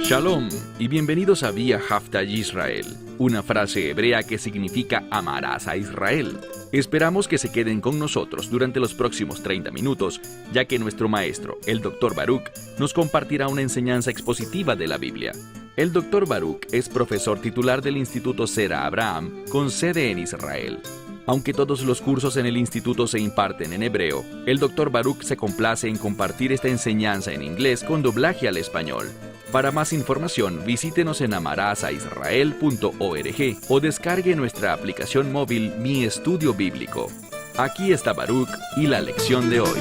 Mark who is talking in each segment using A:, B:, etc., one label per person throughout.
A: Shalom y bienvenidos a Vía Haftaj Israel, una frase hebrea que significa amarás a Israel. Esperamos que se queden con nosotros durante los próximos 30 minutos, ya que nuestro maestro, el Dr. Baruch, nos compartirá una enseñanza expositiva de la Biblia. El Dr. Baruch es profesor titular del Instituto Zera Abraham, con sede en Israel. Aunque todos los cursos en el instituto se imparten en hebreo, el Dr. Baruch se complace en compartir esta enseñanza en inglés con doblaje al español. Para más información, visítenos en amarazaisrael.org o descargue nuestra aplicación móvil Mi Estudio Bíblico. Aquí está Baruch y la lección de hoy.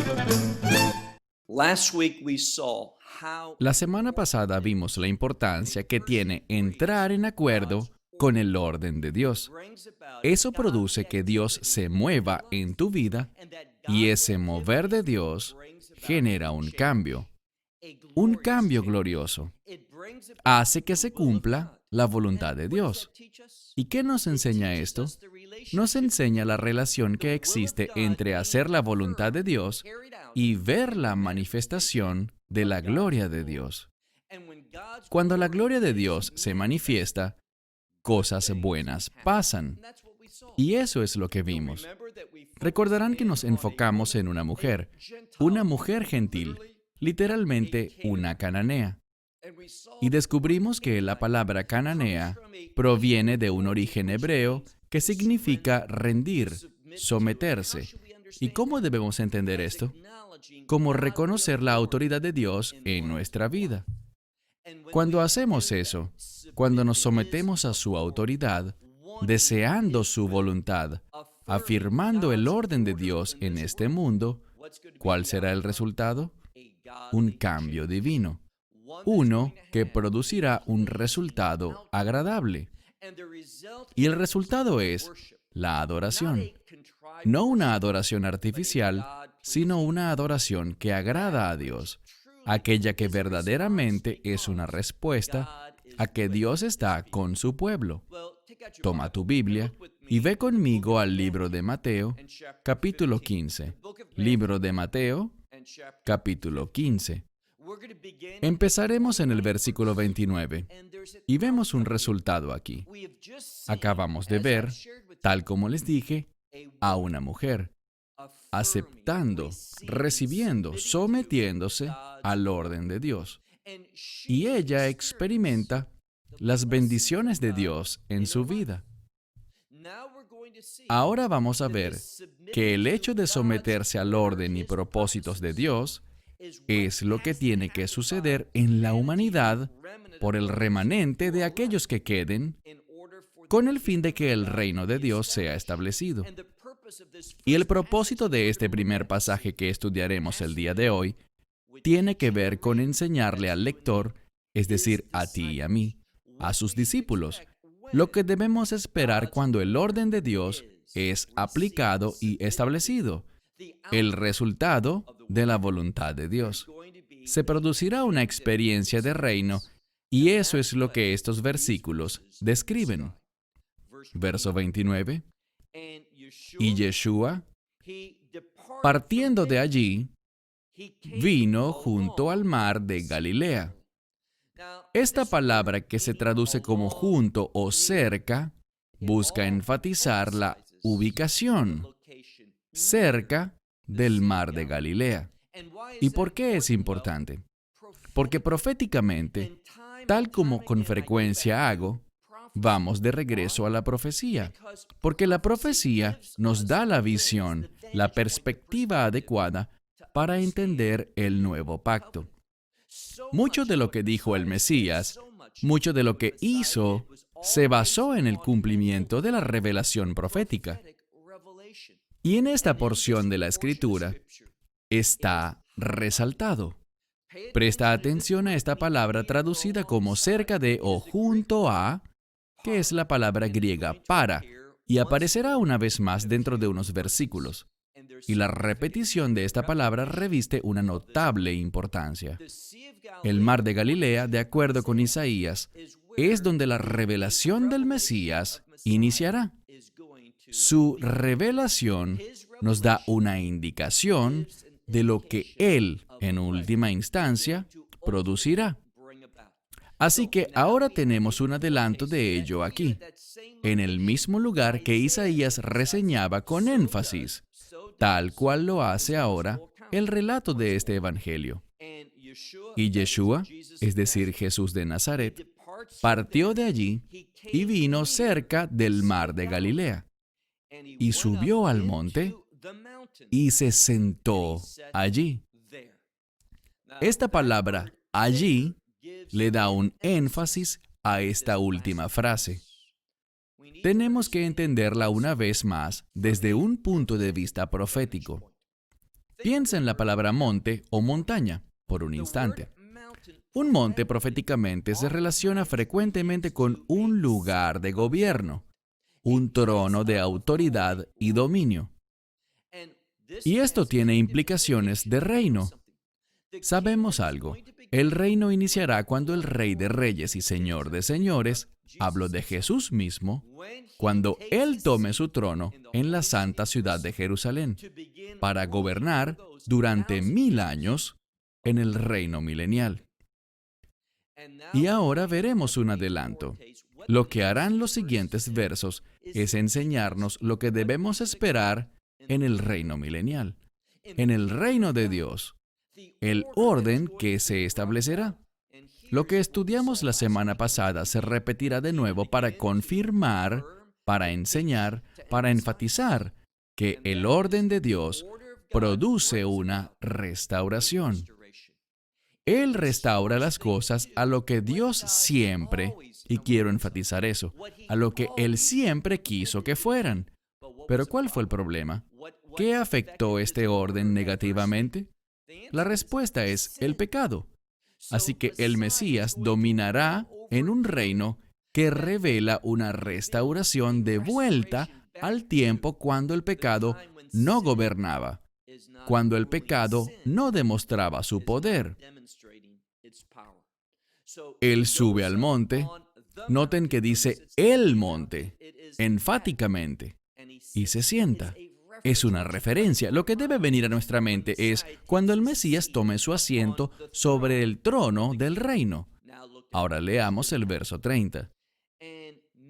B: La semana pasada vimos la importancia que tiene entrar en acuerdo con el orden de Dios. Eso produce que Dios se mueva en tu vida y ese mover de Dios genera un cambio glorioso. Hace que se cumpla la voluntad de Dios. ¿Y qué nos enseña esto? Nos enseña la relación que existe entre hacer la voluntad de Dios y ver la manifestación de la gloria de Dios. Cuando la gloria de Dios se manifiesta, cosas buenas pasan. Y eso es lo que vimos. Recordarán que nos enfocamos en una mujer gentil, literalmente una cananea. Y descubrimos que la palabra cananea proviene de un origen hebreo que significa rendir, someterse. ¿Y cómo debemos entender esto? Como reconocer la autoridad de Dios en nuestra vida. Cuando hacemos eso, cuando nos sometemos a su autoridad, deseando su voluntad, afirmando el orden de Dios en este mundo, ¿cuál será el resultado? Un cambio divino. Uno que producirá un resultado agradable. Y el resultado es la adoración. No una adoración artificial, sino una adoración que agrada a Dios. Aquella que verdaderamente es una respuesta a que Dios está con su pueblo. Toma tu Biblia y ve conmigo al libro de Mateo, capítulo 15. Libro de Mateo, capítulo 15. Empezaremos en el versículo 29 y vemos un resultado aquí. Acabamos de ver, tal como les dije, a una mujer aceptando, recibiendo, sometiéndose al orden de Dios. Y ella experimenta las bendiciones de Dios en su vida. Ahora vamos a ver que el hecho de someterse al orden y propósitos de Dios es lo que tiene que suceder en la humanidad por el remanente de aquellos que queden, con el fin de que el reino de Dios sea establecido. Y el propósito de este primer pasaje que estudiaremos el día de hoy tiene que ver con enseñarle al lector, es decir, a ti y a mí, a sus discípulos, lo que debemos esperar cuando el orden de Dios es aplicado y establecido, el resultado de la voluntad de Dios. Se producirá una experiencia de reino y eso es lo que estos versículos describen. Verso 29. Y Yeshua, partiendo de allí, vino junto al mar de Galilea. Esta palabra que se traduce como junto o cerca, busca enfatizar la ubicación, cerca del mar de Galilea. ¿Y por qué es importante? Porque proféticamente, tal como con frecuencia hago, vamos de regreso a la profecía, porque la profecía nos da la visión, la perspectiva adecuada para entender el nuevo pacto. Mucho de lo que dijo el Mesías, mucho de lo que hizo, se basó en el cumplimiento de la revelación profética. Y en esta porción de la Escritura está resaltado. Presta atención a esta palabra traducida como cerca de o junto a, que es la palabra griega para, y aparecerá una vez más dentro de unos versículos. Y la repetición de esta palabra reviste una notable importancia. El mar de Galilea, de acuerdo con Isaías, es donde la revelación del Mesías iniciará. Su revelación nos da una indicación de lo que Él, en última instancia, producirá. Así que ahora tenemos un adelanto de ello aquí, en el mismo lugar que Isaías reseñaba con énfasis, tal cual lo hace ahora el relato de este evangelio. Y Yeshua, es decir, Jesús de Nazaret, partió de allí y vino cerca del mar de Galilea, y subió al monte y se sentó allí. Esta palabra allí le da un énfasis a esta última frase. Tenemos que entenderla una vez más desde un punto de vista profético. Piensa en la palabra monte o montaña por un instante. Un monte proféticamente se relaciona frecuentemente con un lugar de gobierno, un trono de autoridad y dominio. Y esto tiene implicaciones de reino. Sabemos algo. El reino iniciará cuando el Rey de Reyes y Señor de Señores, hablo de Jesús mismo, cuando Él tome su trono en la santa ciudad de Jerusalén, para gobernar durante 1000 años en el reino milenial. Y ahora veremos un adelanto. Lo que harán los siguientes versos es enseñarnos lo que debemos esperar en el reino milenial, en el reino de Dios, el orden que se establecerá. Lo que estudiamos la semana pasada se repetirá de nuevo para confirmar, para enseñar, para enfatizar que el orden de Dios produce una restauración. Él restaura las cosas a lo que Dios siempre, y quiero enfatizar eso, a lo que Él siempre quiso que fueran. Pero ¿cuál fue el problema? ¿Qué afectó este orden negativamente? La respuesta es el pecado. Así que el Mesías dominará en un reino que revela una restauración de vuelta al tiempo cuando el pecado no gobernaba, cuando el pecado no demostraba su poder. Él sube al monte. Noten que dice el monte, enfáticamente, y se sienta. Es una referencia. Lo que debe venir a nuestra mente es cuando el Mesías tome su asiento sobre el trono del reino. Ahora leamos el verso 30.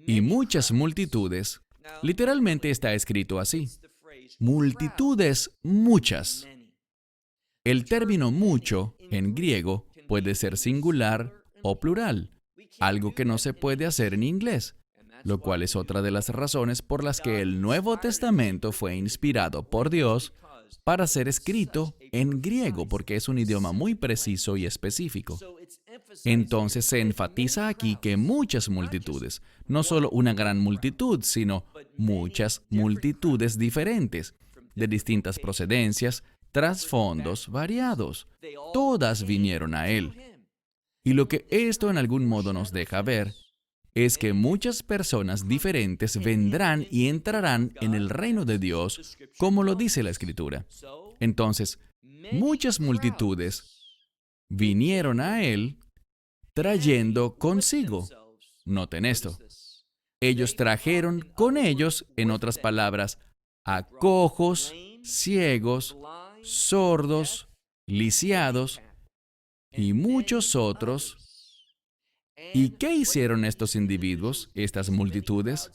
B: Y muchas multitudes, literalmente está escrito así, multitudes muchas. El término mucho, en griego, puede ser singular o plural, algo que no se puede hacer en inglés, lo cual es otra de las razones por las que el Nuevo Testamento fue inspirado por Dios para ser escrito en griego, porque es un idioma muy preciso y específico. Entonces se enfatiza aquí que muchas multitudes, no solo una gran multitud, sino muchas multitudes diferentes, de distintas procedencias, trasfondos variados, todas vinieron a Él. Y lo que esto en algún modo nos deja ver es que muchas personas diferentes vendrán y entrarán en el reino de Dios, como lo dice la Escritura. Entonces, muchas multitudes vinieron a Él trayendo consigo. Noten esto. Ellos trajeron con ellos, en otras palabras, a cojos, ciegos, sordos, lisiados y muchos otros. ¿Y qué hicieron estos individuos, estas multitudes?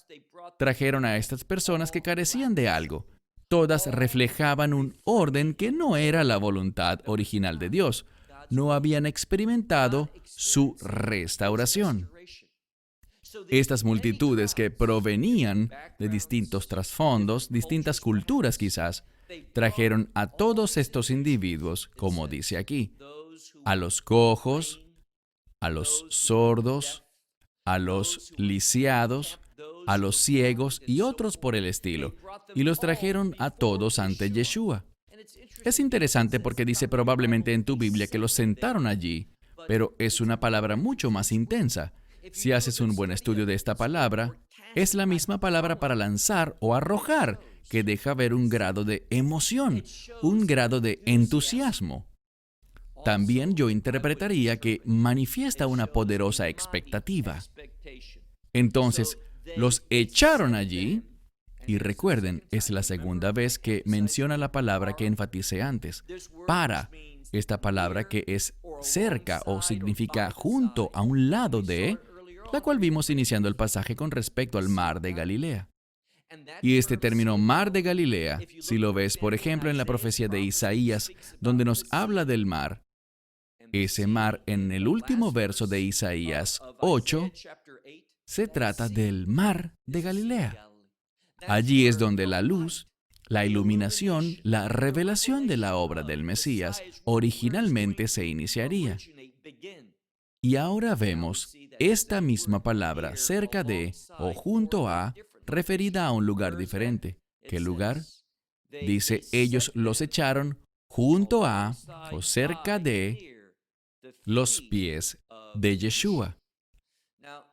B: Trajeron a estas personas que carecían de algo. Todas reflejaban un orden que no era la voluntad original de Dios. No habían experimentado su restauración. Estas multitudes que provenían de distintos trasfondos, distintas culturas quizás, trajeron a todos estos individuos, como dice aquí, a los cojos, a los sordos, a los lisiados, a los ciegos y otros por el estilo, y los trajeron a todos ante Yeshua. Es interesante porque dice probablemente en tu Biblia que los sentaron allí, pero es una palabra mucho más intensa. Si haces un buen estudio de esta palabra, es la misma palabra para lanzar o arrojar, que deja ver un grado de emoción, un grado de entusiasmo. También yo interpretaría que manifiesta una poderosa expectativa. Entonces, los echaron allí, y recuerden, es la segunda vez que menciona la palabra que enfaticé antes, para, esta palabra que es cerca o significa junto, a un lado de, la cual vimos iniciando el pasaje con respecto al mar de Galilea. Y este término mar de Galilea, si lo ves, por ejemplo, en la profecía de Isaías, donde nos habla del mar, ese mar en el último verso de Isaías 8, se trata del mar de Galilea. Allí es donde la luz, la iluminación, la revelación de la obra del Mesías originalmente se iniciaría. Y ahora vemos esta misma palabra cerca de o junto a, referida a un lugar diferente. ¿Qué lugar? Dice, ellos los echaron junto a o cerca de los pies de Yeshua.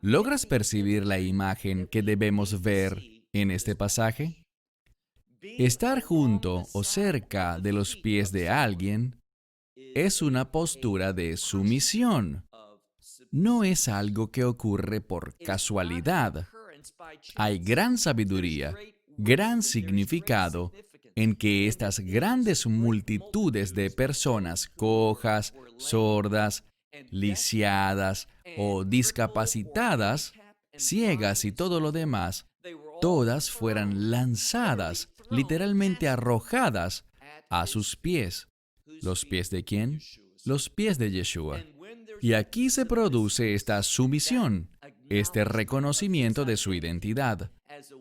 B: ¿Logras percibir la imagen que debemos ver en este pasaje? Estar junto o cerca de los pies de alguien es una postura de sumisión. No es algo que ocurre por casualidad. Hay gran sabiduría, gran significado en que estas grandes multitudes de personas cojas, sordas, lisiadas o discapacitadas, ciegas y todo lo demás, todas fueran lanzadas, literalmente arrojadas a sus pies. ¿Los pies de quién? Los pies de Yeshua. Y aquí se produce esta sumisión, este reconocimiento de su identidad,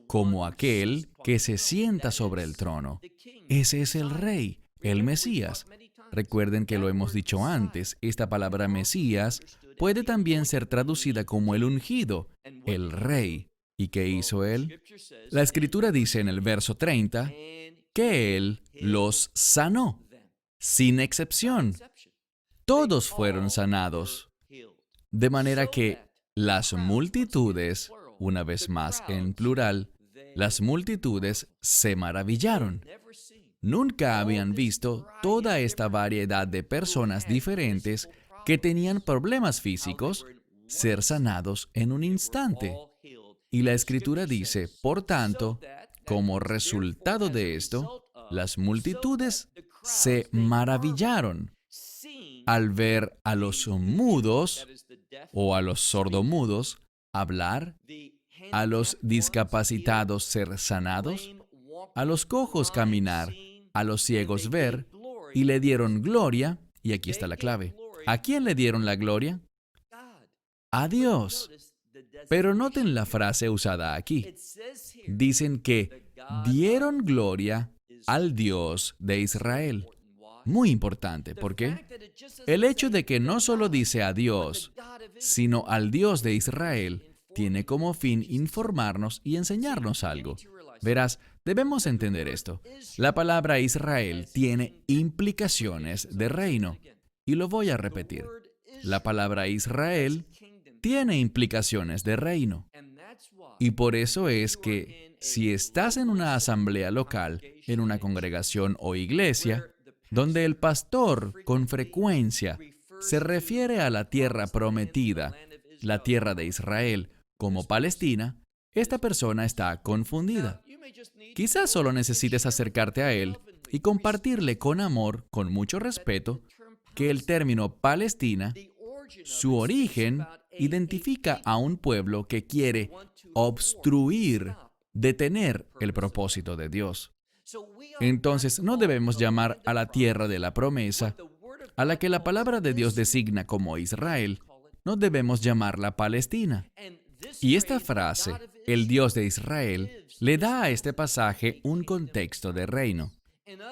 B: como aquel que se sienta sobre el trono. Ese es el Rey, el Mesías. Recuerden que lo hemos dicho antes, esta palabra Mesías puede también ser traducida como el ungido, el Rey. ¿Y qué hizo Él? La Escritura dice en el verso 30 que Él los sanó, sin excepción. Todos fueron sanados. De manera que las multitudes, una vez más en plural, las multitudes se maravillaron. Nunca habían visto toda esta variedad de personas diferentes que tenían problemas físicos ser sanados en un instante. Y la Escritura dice, por tanto, como resultado de esto, las multitudes se maravillaron al ver a los mudos o a los sordomudos hablar, a los discapacitados ser sanados, a los cojos caminar, a los ciegos ver, y le dieron gloria, y aquí está la clave. ¿A quién le dieron la gloria? A Dios. Pero noten la frase usada aquí. Dicen que dieron gloria al Dios de Israel. Muy importante, ¿por qué? El hecho de que no solo dice a Dios, sino al Dios de Israel, tiene como fin informarnos y enseñarnos algo. Verás, debemos entender esto. La palabra Israel tiene implicaciones de reino. Y lo voy a repetir. La palabra Israel tiene implicaciones de reino. Y por eso es que si estás en una asamblea local, en una congregación o iglesia, donde el pastor con frecuencia se refiere a la tierra prometida, la tierra de Israel, como Palestina, esta persona está confundida. Quizás solo necesites acercarte a él y compartirle con amor, con mucho respeto, que el término Palestina, su origen, identifica a un pueblo que quiere obstruir, detener el propósito de Dios. Entonces, no debemos llamar a la tierra de la promesa, a la que la palabra de Dios designa como Israel, no debemos llamarla Palestina. Y esta frase, el Dios de Israel, le da a este pasaje un contexto de reino.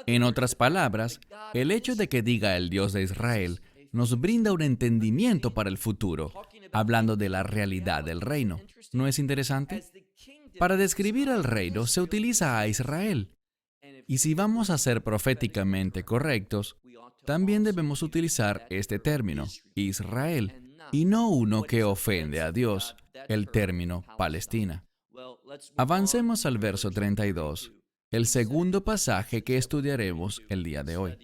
B: En otras palabras, el hecho de que diga el Dios de Israel nos brinda un entendimiento para el futuro, hablando de la realidad del reino. ¿No es interesante? Para describir al reino se utiliza a Israel. Y si vamos a ser proféticamente correctos, también debemos utilizar este término, Israel, y no uno que ofende a Dios, el término Palestina. Avancemos al verso 32, el segundo pasaje que estudiaremos el día de hoy.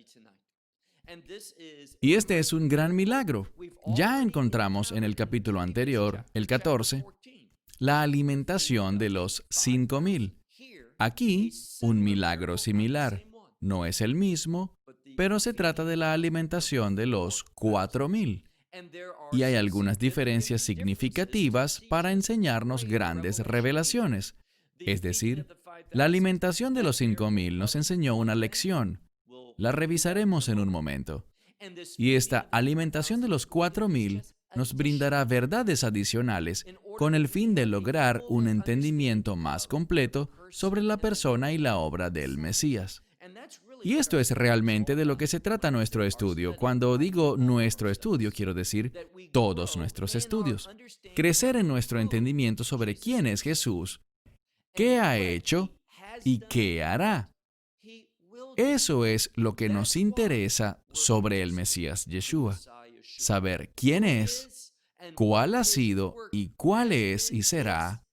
B: Y este es un gran milagro. Ya encontramos en el capítulo anterior, el 14, la alimentación de los 5,000. Aquí, un milagro similar. No es el mismo, pero se trata de la alimentación de los 4,000. Y hay algunas diferencias significativas para enseñarnos grandes revelaciones. Es decir, la alimentación de los 5,000 nos enseñó una lección. La revisaremos en un momento. Y esta alimentación de los 4,000 nos brindará verdades adicionales con el fin de lograr un entendimiento más completo sobre la persona y la obra del Mesías. Y esto es realmente de lo que se trata nuestro estudio. Cuando digo nuestro estudio, quiero decir todos nuestros estudios. Crecer en nuestro entendimiento sobre quién es Jesús, qué ha hecho y qué hará. Eso es lo que nos interesa sobre el Mesías Yeshua. Saber quién es, cuál ha sido y cuál es y será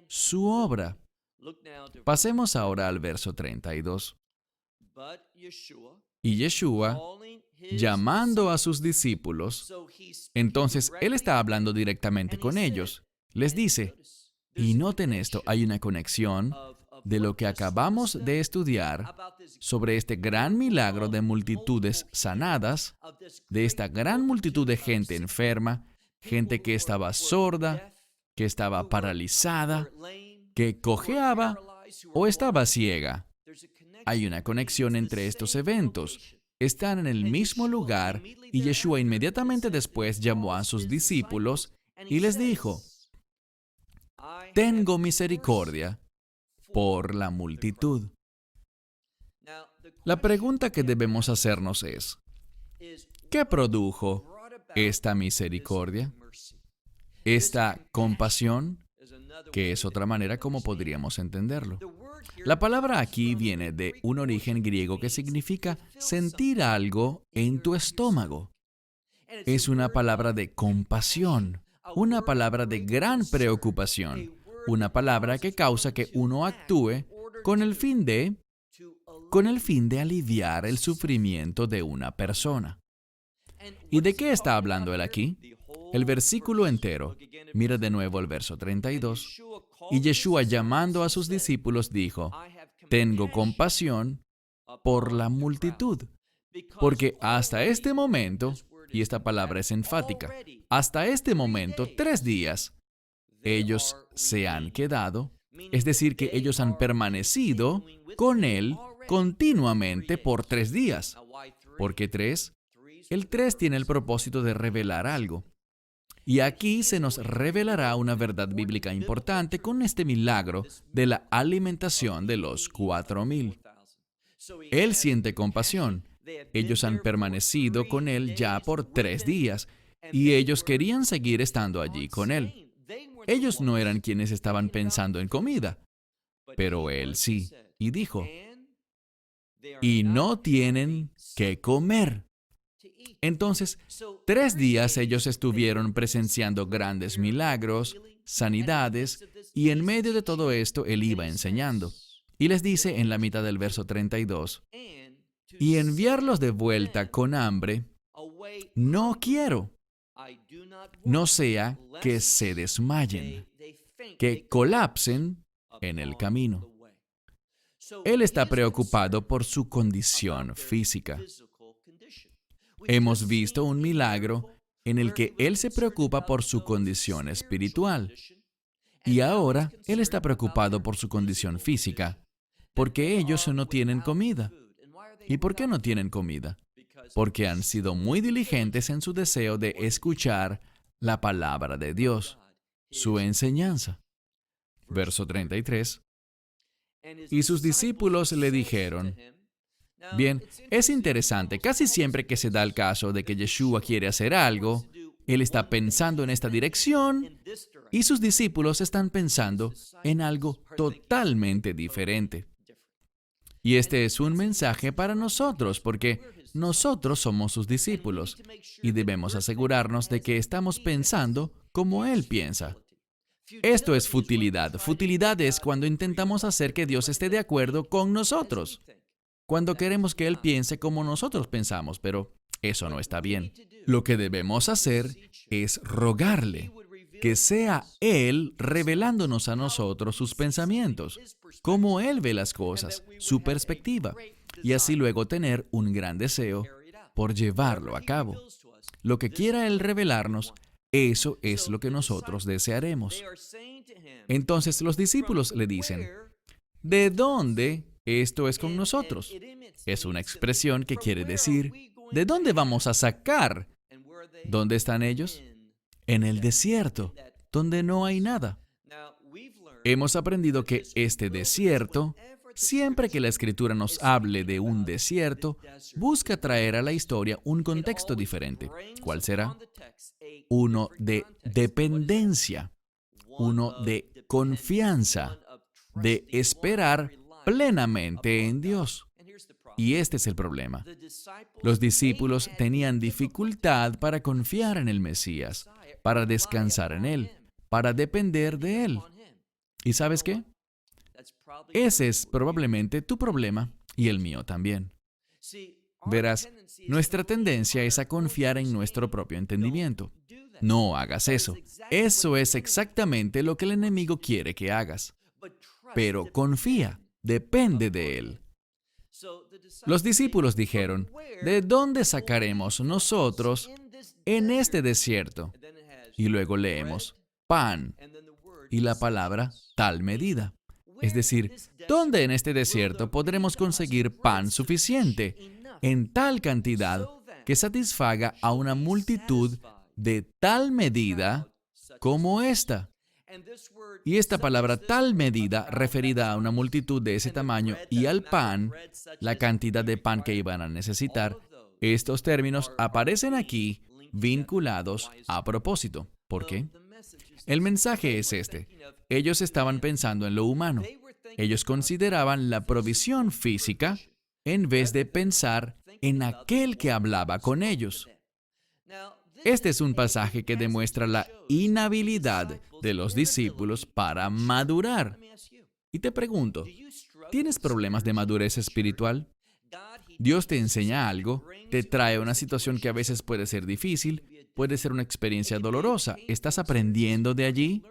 B: su obra. Pasemos ahora al verso 32. Y Yeshua, llamando a sus discípulos, entonces Él está hablando directamente con ellos. Les dice, y noten esto, hay una conexión de lo que acabamos de estudiar sobre este gran milagro de multitudes sanadas, de esta gran multitud de gente enferma, gente que estaba sorda, que estaba paralizada, que cojeaba o estaba ciega. Hay una conexión entre estos eventos. Están en el mismo lugar y Yeshua inmediatamente después llamó a sus discípulos y les dijo, tengo misericordia por la multitud. La pregunta que debemos hacernos es, ¿qué produjo esta misericordia? ¿Esta compasión? Que es otra manera como podríamos entenderlo. La palabra aquí viene de un origen griego que significa sentir algo en tu estómago. Es una palabra de compasión, una palabra de gran preocupación, una palabra que causa que uno actúe con el fin de aliviar el sufrimiento de una persona. ¿Y de qué está hablando él aquí? El versículo entero. Mira de nuevo el verso 32. Y Yeshua, llamando a sus discípulos, dijo, tengo compasión por la multitud. Porque hasta este momento, y esta palabra es enfática, hasta este momento, 3 días, ellos se han quedado, es decir, que ellos han permanecido con Él continuamente por 3 días. ¿Por qué 3? El 3 tiene el propósito de revelar algo. Y aquí se nos revelará una verdad bíblica importante con este milagro de la alimentación de los 4,000. Él siente compasión. Ellos han permanecido con Él ya por 3 días y ellos querían seguir estando allí con Él. Ellos no eran quienes estaban pensando en comida, pero Él sí. Y dijo, y no tienen que comer. Entonces, 3 días ellos estuvieron presenciando grandes milagros, sanidades, y en medio de todo esto Él iba enseñando. Y les dice en la mitad del verso 32, y enviarlos de vuelta con hambre, no quiero, no sea que se desmayen, que colapsen en el camino. Él está preocupado por su condición física. Hemos visto un milagro en el que Él se preocupa por su condición espiritual. Y ahora Él está preocupado por su condición física, porque ellos no tienen comida. ¿Y por qué no tienen comida? Porque han sido muy diligentes en su deseo de escuchar la palabra de Dios, su enseñanza. Verso 33. Y sus discípulos le dijeron, bien, es interesante, casi siempre que se da el caso de que Yeshua quiere hacer algo, Él está pensando en esta dirección y sus discípulos están pensando en algo totalmente diferente. Y este es un mensaje para nosotros, porque nosotros somos sus discípulos y debemos asegurarnos de que estamos pensando como Él piensa. Esto es futilidad. Futilidad es cuando intentamos hacer que Dios esté de acuerdo con nosotros, cuando queremos que Él piense como nosotros pensamos, pero eso no está bien. Lo que debemos hacer es rogarle que sea Él revelándonos a nosotros sus pensamientos, cómo Él ve las cosas, su perspectiva. y así luego tener un gran deseo por llevarlo a cabo. Lo que quiera Él revelarnos, eso es lo que nosotros desearemos. Entonces los discípulos le dicen, ¿de dónde esto es con nosotros? Es una expresión que quiere decir, ¿de dónde vamos a sacar? ¿Dónde están ellos? En el desierto, donde no hay nada. Hemos aprendido que este desierto, siempre que la Escritura nos hable de un desierto, busca traer a la historia un contexto diferente. ¿Cuál será? Uno de dependencia, uno de confianza, de esperar plenamente en Dios. Y este es el problema. Los discípulos tenían dificultad para confiar en el Mesías, para descansar en Él, para depender de Él. ¿Y sabes qué? Ese es probablemente tu problema y el mío también. Verás, nuestra tendencia es a confiar en nuestro propio entendimiento. No hagas eso. Eso es exactamente lo que el enemigo quiere que hagas. Pero confía, depende de Él. Los discípulos dijeron, ¿de dónde sacaremos nosotros en este desierto? Y luego leemos, pan, y la palabra tal medida. Es decir, ¿dónde en este desierto podremos conseguir pan suficiente en tal cantidad que satisfaga a una multitud de tal medida como esta? Y esta palabra tal medida, referida a una multitud de ese tamaño y al pan, la cantidad de pan que iban a necesitar, estos términos aparecen aquí vinculados a propósito. ¿Por qué? El mensaje es este. Ellos estaban pensando en lo humano. Ellos consideraban la provisión física en vez de pensar en aquel que hablaba con ellos. Este es un pasaje que demuestra la inhabilidad de los discípulos para madurar. Y te pregunto, ¿tienes problemas de madurez espiritual? Dios te enseña algo, te trae una situación que a veces puede ser difícil, puede ser una experiencia dolorosa. ¿Estás aprendiendo de allí?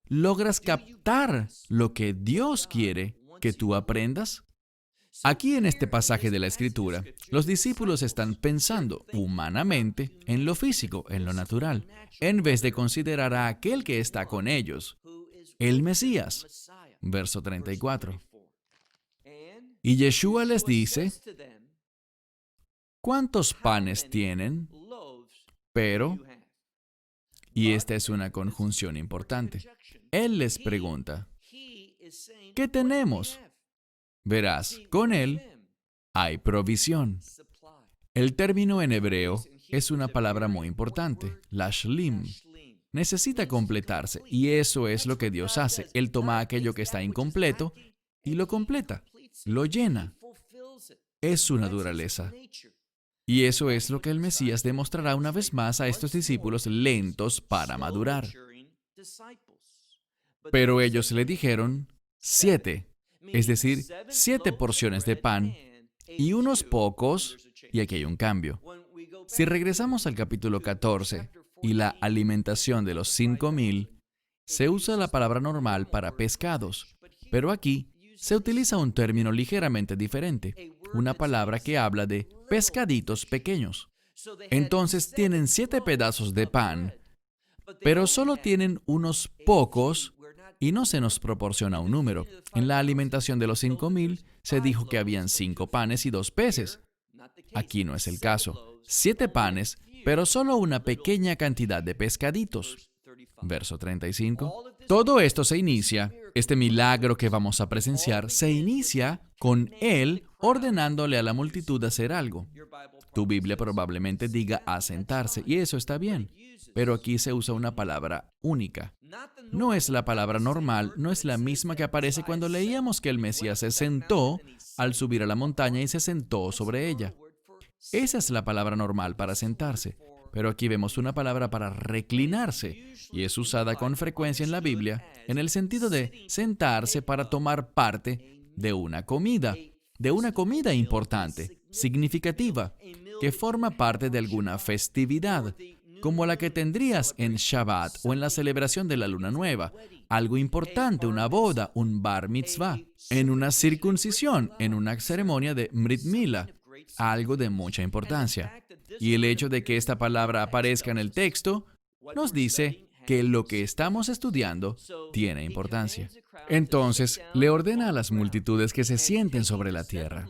B: ¿Logras captar lo que Dios quiere que tú aprendas? Aquí en este pasaje de la Escritura, los discípulos están pensando humanamente en lo físico, en lo natural, en vez de considerar a aquel que está con ellos, el Mesías. Verso 34. Y Yeshua les dice, ¿cuántos panes tienen? Pero, y esta es una conjunción importante, Él les pregunta, ¿qué tenemos? Verás, con Él hay provisión. El término en hebreo es una palabra muy importante, lashlim. Necesita completarse, y eso es lo que Dios hace. Él toma aquello que está incompleto y lo completa, lo llena. Es su naturaleza. Y eso es lo que el Mesías demostrará una vez más a estos discípulos lentos para madurar. Pero ellos le dijeron 7. Es decir, 7 porciones de pan y unos pocos, y aquí hay un cambio. Si regresamos al capítulo 14 y la alimentación de los 5,000, se usa la palabra normal para pescados, pero aquí se utiliza un término ligeramente diferente, una palabra que habla de pescaditos pequeños. Entonces tienen 7 pedazos de pan, pero solo tienen unos pocos y no se nos proporciona un número. En la alimentación de los 5,000 se dijo que habían 5 panes y 2 peces. Aquí no es el caso. 7 panes, pero solo una pequeña cantidad de pescaditos. Verso 35. Todo esto se inicia, este milagro que vamos a presenciar, se inicia con Él ordenándole a la multitud hacer algo. Tu Biblia probablemente diga a sentarse, y eso está bien. Pero aquí se usa una palabra única. No es la palabra normal, no es la misma que aparece cuando leíamos que el Mesías se sentó al subir a la montaña y se sentó sobre ella. Esa es la palabra normal para sentarse. Pero aquí vemos una palabra para reclinarse, y es usada con frecuencia en la Biblia en el sentido de sentarse para tomar parte de una comida importante, significativa, que forma parte de alguna festividad, como la que tendrías en Shabbat o en la celebración de la luna nueva, algo importante, una boda, un bar mitzvah, en una circuncisión, en una ceremonia de Brit Mila, algo de mucha importancia. Y el hecho de que esta palabra aparezca en el texto nos dice que lo que estamos estudiando tiene importancia. Entonces, le ordena a las multitudes que se sienten sobre la tierra.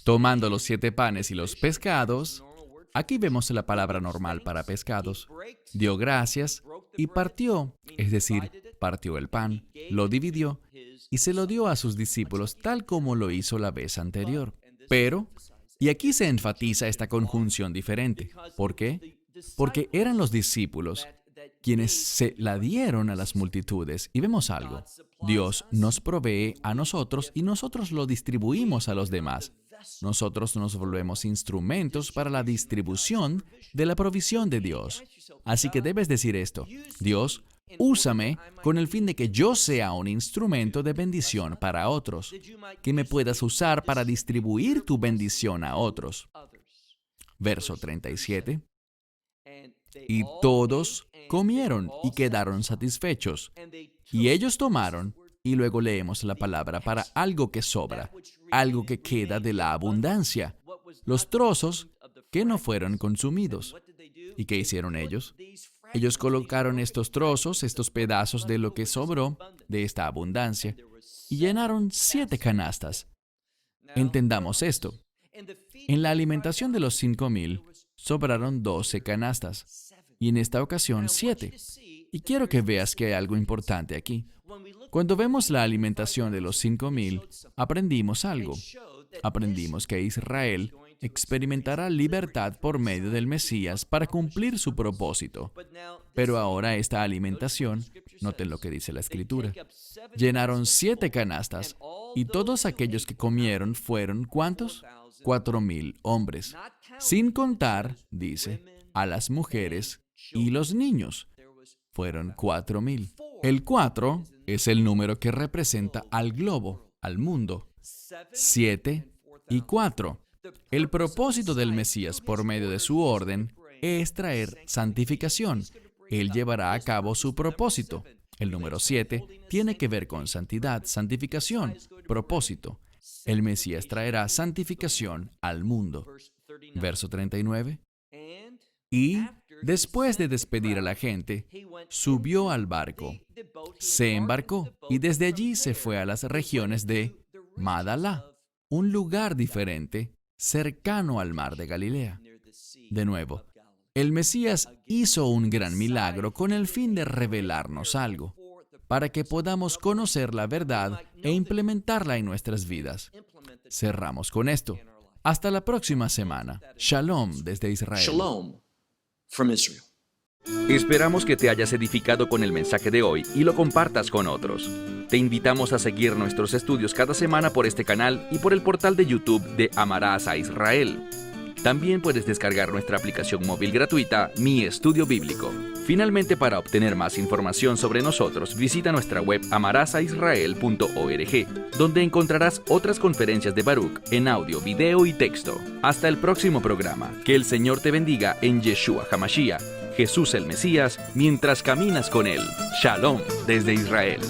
B: Tomando los 7 panes y los pescados, aquí vemos la palabra normal para pescados, dio gracias y partió, es decir, partió el pan, lo dividió y se lo dio a sus discípulos tal como lo hizo la vez anterior. Pero, y aquí se enfatiza esta conjunción diferente. ¿Por qué? Porque eran los discípulos quienes se la dieron a las multitudes. Y vemos algo. Dios nos provee a nosotros y nosotros lo distribuimos a los demás. Nosotros nos volvemos instrumentos para la distribución de la provisión de Dios. Así que debes decir esto: Dios, úsame con el fin de que yo sea un instrumento de bendición para otros, que me puedas usar para distribuir tu bendición a otros. Verso 37. Y todos comieron y quedaron satisfechos. Y ellos tomaron, y luego leemos la palabra para algo que sobra, algo que queda de la abundancia, los trozos que no fueron consumidos. ¿Y qué hicieron ellos? Ellos colocaron estos trozos, estos pedazos de lo que sobró de esta abundancia, y llenaron 7 canastas. Entendamos esto. En la alimentación de los 5,000, sobraron 12 canastas, y en esta ocasión 7. Y quiero que veas que hay algo importante aquí. Cuando vemos la alimentación de los 5,000, aprendimos algo. Aprendimos que Israel experimentará libertad por medio del Mesías para cumplir su propósito. Pero ahora esta alimentación, noten lo que dice la Escritura, llenaron 7 canastas, y todos aquellos que comieron fueron, ¿cuántos? 4,000 hombres, sin contar, dice, a las mujeres y los niños. Fueron 4,000. El 4 es el número que representa al globo, al mundo. 7 y 4. El propósito del Mesías por medio de su orden es traer santificación. Él llevará a cabo su propósito. El número 7 tiene que ver con santidad, santificación, propósito. El Mesías traerá santificación al mundo. Verso 39. Y después de despedir a la gente, subió al barco, se embarcó y desde allí se fue a las regiones de Magdala, un lugar diferente, cercano al mar de Galilea. De nuevo, el Mesías hizo un gran milagro con el fin de revelarnos algo, para que podamos conocer la verdad e implementarla en nuestras vidas. Cerramos con esto. Hasta la próxima semana. Shalom desde Israel.
C: Shalom from Israel.
A: Esperamos que te hayas edificado con el mensaje de hoy y lo compartas con otros. Te invitamos a seguir nuestros estudios cada semana por este canal y por el portal de YouTube de Amarás a Israel. También puedes descargar nuestra aplicación móvil gratuita, Mi Estudio Bíblico. Finalmente, para obtener más información sobre nosotros, visita nuestra web amarasaisrael.org, donde encontrarás otras conferencias de Baruch en audio, video y texto. Hasta el próximo programa. Que el Señor te bendiga en Yeshua HaMashiach, Jesús el Mesías, mientras caminas con Él. Shalom desde Israel.